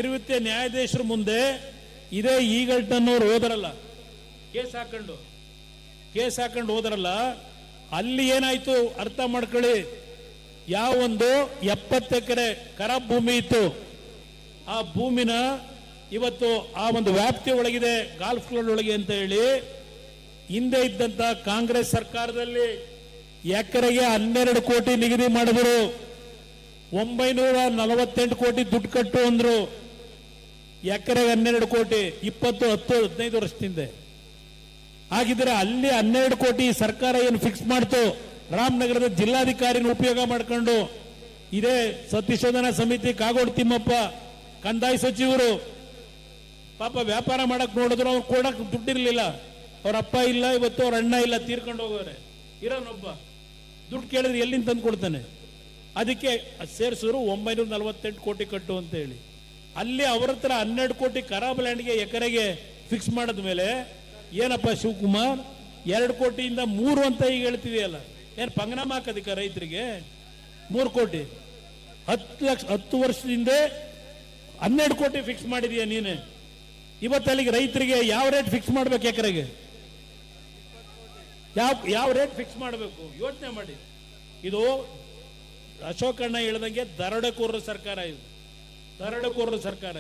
ನಿವೃತ್ತ ನ್ಯಾಯಾಧೀಶರ ಮುಂದೆ ಇದೇ ಈಗಲ್ಟನ್ನವ್ರು ಹೋದರಲ್ಲ, ಕೇಸ್ ಹಾಕೊಂಡು ಹೋದರಲ್ಲ, ಅಲ್ಲಿ ಏನಾಯ್ತು ಅರ್ಥ ಮಾಡ್ಕೊಳ್ಳಿ. ಯಾವ ಒಂದು 70 ಎಕರೆ ಖರಾಬ್ ಭೂಮಿ ಇತ್ತು, ಆ ಭೂಮಿನ ಇವತ್ತು ಆ ಒಂದು ವ್ಯಾಪ್ತಿ ಒಳಗಿದೆ, ಗಾಲ್ಫ್ ಕ್ಲಬ್ ಒಳಗೆ ಅಂತ ಹೇಳಿ ಹಿಂದೆ ಇದ್ದಂತ ಕಾಂಗ್ರೆಸ್ ಸರ್ಕಾರದಲ್ಲಿ ಎಕರೆಗೆ 12 ಕೋಟಿ ನಿಗದಿ ಮಾಡಿದ್ರು. 948 ಕೋಟಿ ದುಡ್ಡು ಕಟ್ಟು ಅಂದ್ರು. ಎಕರೆಗೆ 12 ಕೋಟಿ 15 ವರ್ಷದಿಂದ ಆಗಿದ್ರೆ ಅಲ್ಲಿ 12 ಕೋಟಿ ಸರ್ಕಾರ ಏನು ಫಿಕ್ಸ್ ಮಾಡ್ತು, ರಾಮನಗರದ ಜಿಲ್ಲಾಧಿಕಾರಿನ ಉಪಯೋಗ ಮಾಡ್ಕೊಂಡು ಇದೇ ಸತ್ಯಶೋಧನಾ ಸಮಿತಿ ಕಾಗೋಡು ತಿಮ್ಮಪ್ಪ ಕಂದಾಯ ಸಚಿವರು ಪಾಪ ವ್ಯಾಪಾರ ಮಾಡಕ್ ನೋಡಿದ್ರು, ಅವ್ರು ಕೊಡಕ್ ದುಡ್ಡಿರ್ಲಿಲ್ಲ. ಅವ್ರ ಅಪ್ಪ ಇಲ್ಲ, ಇವತ್ತು ಅವ್ರ ಅಣ್ಣ ಇಲ್ಲ, ತೀರ್ಕೊಂಡು ಹೋಗೋರೆ. ಇರೋನೊಬ್ಬ ದುಡ್ಡು ಕೇಳಿದ್ರೆ ಎಲ್ಲಿಂದ ತಂದು ಕೊಡ್ತಾನೆ? ಅದಕ್ಕೆ ಸೇರಿಸಿದ್ರು 948 ಕೋಟಿ ಕಟ್ಟು ಅಂತ ಹೇಳಿ. ಅಲ್ಲಿ ಅವ್ರ ಹತ್ರ 12 ಕೋಟಿ ಖರಾಬ್ ಲ್ಯಾಂಡ್ಗೆ ಎಕರೆಗೆ ಫಿಕ್ಸ್ ಮಾಡಿದ ಮೇಲೆ ಏನಪ್ಪ ಶಿವಕುಮಾರ್ 2 ಕೋಟಿಯಿಂದ 3 ಅಂತ ಈಗ ಹೇಳ್ತಿದೆಯಲ್ಲ, ಏನು ಪಂಗನಾಮ ಹಾಕೋದಿಕ್ಕ ರೈತರಿಗೆ? 3 ಕೋಟಿ 10 ವರ್ಷದಿಂದ 12 ಕೋಟಿ ಫಿಕ್ಸ್ ಮಾಡಿದೀಯ ನೀನೆ. ಇವತ್ತಲ್ಲಿಗೆ ರೈತರಿಗೆ ಯಾವ ರೇಟ್ ಫಿಕ್ಸ್ ಮಾಡ್ಬೇಕು? ಎಕರೆಗೆ ಯಾವ ರೇಟ್ ಫಿಕ್ಸ್ ಮಾಡಬೇಕು ಯೋಚನೆ ಮಾಡಿ. ಇದು ಅಶೋಕಣ್ಣ ಹೇಳ್ದಂಗೆ ದರೋಡೆಕೋರರ ಸರ್ಕಾರ, ದರೋಡೆಕೋರರ ಸರ್ಕಾರ.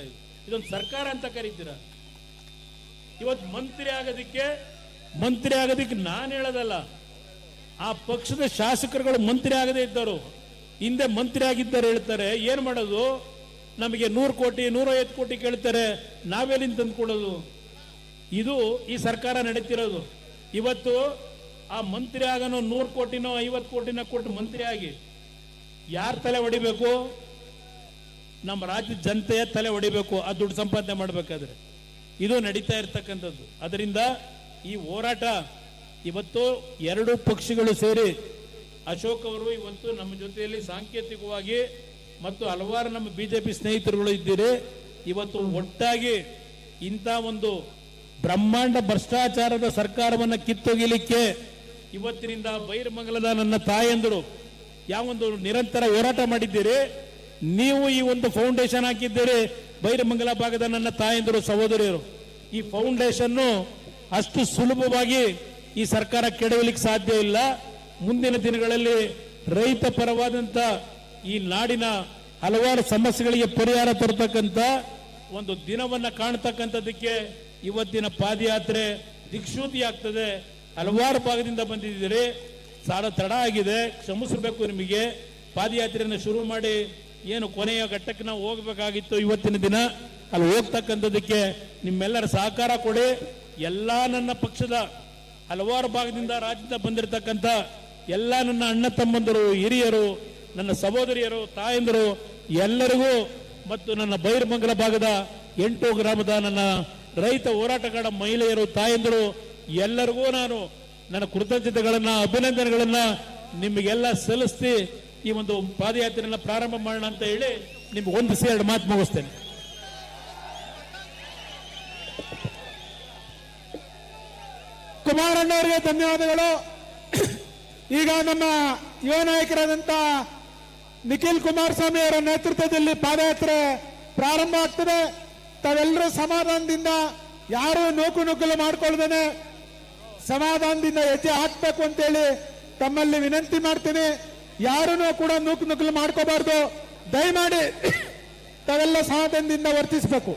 ಇದೊಂದು ಸರ್ಕಾರ ಅಂತ ಕರೀತೀರಾ? ಇವತ್ತು ಮಂತ್ರಿ ಆಗೋದಿಕ್ಕೆ ನಾನು ಹೇಳೋದಲ್ಲ, ಆ ಪಕ್ಷದ ಶಾಸಕರುಗಳು ಮಂತ್ರಿ ಆಗದೇ ಇದ್ದರು, ಹಿಂದೆ ಮಂತ್ರಿ ಆಗಿದ್ದಾರೆ ಹೇಳ್ತಾರೆ. ಏನ್ ಮಾಡೋದು? ನಮಗೆ 100 ಕೋಟಿ 150 ಕೋಟಿ ಕೇಳ್ತಾರೆ, ನಾವೆಲ್ಲಿಂದ ತಂದ್ಕೊಡೋದು? ಇದು ಈ ಸರ್ಕಾರ ನಡೀತಿರೋದು. ಇವತ್ತು ಆ ಮಂತ್ರಿ ಆಗನೋ 100 ಕೋಟಿನೋ 50 ಕೋಟಿನ ಕೊಟ್ಟು ಮಂತ್ರಿ ಆಗಿ ಯಾರ ತಲೆ ಹೊಡಿಬೇಕು? ನಮ್ಮ ರಾಜ್ಯದ ಜನತೆಯ ತಲೆ ಹೊಡಿಬೇಕು, ಆ ದುಡ್ಡು ಸಂಪಾದನೆ ಮಾಡಬೇಕಾದ್ರೆ. ಇದು ನಡೀತಾ ಇರ್ತಕ್ಕಂಥದ್ದು. ಅದರಿಂದ ಈ ಹೋರಾಟ ಇವತ್ತು 2 ಪಕ್ಷಗಳು ಸೇರಿ, ಅಶೋಕ್ ಅವರು ಇವತ್ತು ನಮ್ಮ ಜೊತೆಯಲ್ಲಿ ಸಾಂಕೇತಿಕವಾಗಿ ಮತ್ತು ಹಲವಾರು ನಮ್ಮ ಬಿಜೆಪಿ ಸ್ನೇಹಿತರುಗಳು ಇದ್ದೀರಿ. ಇವತ್ತು ಒಟ್ಟಾಗಿ ಇಂಥ ಒಂದು ಬ್ರಹ್ಮಾಂಡ ಭ್ರಷ್ಟಾಚಾರದ ಸರ್ಕಾರವನ್ನು ಕಿತ್ತೊಗಿಲಿಕ್ಕೆ ಇವತ್ತಿನಿಂದ ಬೈರಮಂಗಲದ ನನ್ನ ತಾಯಂದರು ಯಾವೊಂದು ನಿರಂತರ ಹೋರಾಟ ಮಾಡಿದ್ದೀರಿ. ನೀವು ಈ ಒಂದು ಫೌಂಡೇಶನ್ ಹಾಕಿದ್ದೀರಿ, ಬೈರಮಂಗಲ ಭಾಗದ ನನ್ನ ತಾಯಂದರು ಸಹೋದರಿಯರು. ಈ ಫೌಂಡೇಶನ್ ಅಷ್ಟು ಸುಲಭವಾಗಿ ಈ ಸರ್ಕಾರ ಕೆಡವಲಿಕ್ಕೆ ಸಾಧ್ಯ ಇಲ್ಲ. ಮುಂದಿನ ದಿನಗಳಲ್ಲಿ ರೈತ ಪರವಾದಂತ ಈ ನಾಡಿನ ಹಲವಾರು ಸಮಸ್ಯೆಗಳಿಗೆ ಪರಿಹಾರ ತರತಕ್ಕಂತ ಒಂದು ದಿನವನ್ನ ಕಾಣತಕ್ಕಂಥದಕ್ಕೆ ಇವತ್ತಿನ ಪಾದಯಾತ್ರೆ ದಿಕ್ಸೂಚಿ ಆಗ್ತದೆ. ಹಲವಾರು ಭಾಗದಿಂದ ಬಂದಿದ್ದೀರಿ, ಸಾಲ ತಡ ಆಗಿದೆ, ಕ್ಷಮಿಸಬೇಕು ನಿಮಗೆ. ಪಾದಯಾತ್ರೆಯನ್ನು ಶುರು ಮಾಡಿ ಏನು ಕೊನೆಯ ಘಟ್ಟಕ್ಕೆ ನಾವು ಹೋಗಬೇಕಾಗಿತ್ತು, ಇವತ್ತಿನ ದಿನ ಅಲ್ಲಿ ಹೋಗ್ತಕ್ಕಂಥದಕ್ಕೆ ನಿಮ್ಮೆಲ್ಲರ ಸಹಕಾರ ಕೊಡಿ. ಎಲ್ಲಾ ನನ್ನ ಪಕ್ಷದ ಹಲವಾರು ಭಾಗದಿಂದ ರಾಜ್ಯದಿಂದ ಬಂದಿರತಕ್ಕಂಥ ಎಲ್ಲ ನನ್ನ ಅಣ್ಣ ತಮ್ಮಂದರು, ಹಿರಿಯರು, ನನ್ನ ಸಹೋದರಿಯರು, ತಾಯಂದರು ಎಲ್ಲರಿಗೂ ಮತ್ತು ನನ್ನ ಬೈರಮಂಗಲ ಭಾಗದ 8 ಗ್ರಾಮದ ನನ್ನ ರೈತ ಹೋರಾಟಗಾರ ಮಹಿಳೆಯರು, ತಾಯಂದರು ಎಲ್ಲರಿಗೂ ನಾನು ನನ್ನ ಕೃತಜ್ಞತೆಗಳನ್ನ, ಅಭಿನಂದನೆಗಳನ್ನ ನಿಮಗೆಲ್ಲ ಸಲ್ಲಿಸಿ ಈ ಒಂದು ಪಾದಯಾತ್ರೆಯನ್ನ ಪ್ರಾರಂಭ ಮಾಡೋಣ ಅಂತ ಹೇಳಿ ನಿಮ್ಗೆ ಹೊಂದಿಸಿ 2 ಮಾತು ಮುಗಿಸ್ತೇನೆ. ಕುಮಾರಣ್ಣವರಿಗೆ ಧನ್ಯವಾದಗಳು. ಈಗ ನಮ್ಮ ಯುವ ನಾಯಕರಾದಂತ ನಿಖಿಲ್ ಕುಮಾರಸ್ವಾಮಿ ಅವರ ನೇತೃತ್ವದಲ್ಲಿ ಪಾದಯಾತ್ರೆ ಪ್ರಾರಂಭ ಆಗ್ತದೆ. ತಾವೆಲ್ಲರೂ ಸಮಾಧಾನದಿಂದ, ಯಾರು ನೂಕುನುಗ್ಗಲು ಮಾಡ್ಕೊಳ್ದೇನೆ ಸಮಾಧಾನದಿಂದ ಹೆಜ್ಜೆ ಹಾಕ್ಬೇಕು ಅಂತೇಳಿ ತಮ್ಮಲ್ಲಿ ವಿನಂತಿ ಮಾಡ್ತೀನಿ. ಯಾರೂ ಕೂಡ ನೂಕುನುಗ್ಗಲು ಮಾಡ್ಕೋಬಾರ್ದು. ದಯಮಾಡಿ ತಾವೆಲ್ಲ ಸಮಾಧಾನದಿಂದ ವರ್ತಿಸಬೇಕು.